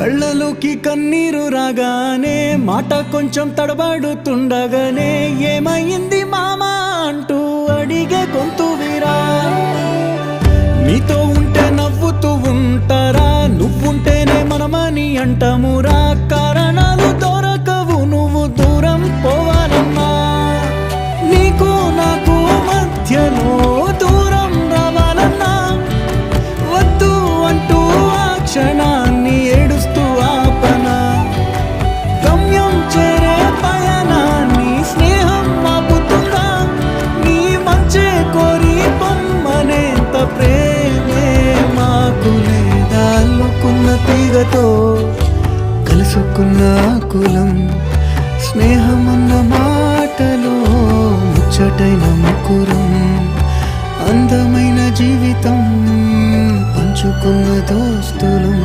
కళ్ళలోకి కన్నీరు రాగానే మాట కొంచెం తడబడుతుండగానే ఏమైంది మామా అంటూ అడిగే గొంతు వీరా. నీతో ఉంటే నవ్వుతూ ఉంటారా, నువ్వుంటేనే మనమని అంటామురా. కారణాలు దొరకవు నువ్వు దూరం పోవాలన్నా, నీకు నాకు మధ్యలో దూరం రావాలన్నా. వద్దు అంటూ ఆ క్షణాన్ని ఏడుస్తూ ఆపనా. గమ్యం చేరే పయనాన్ని స్నేహం ఆపుతుందా. నీ మంచే కోరి పొమ్మనేంత ప్రేమే మాకు లేదా. అల్లుకున్న తీగతో కలుసుకున్న కులం, స్నేహమన్న మాటలో ముచ్చటైన ముకురం. అందమైన జీవితం పంచుకున్న దోస్తులం.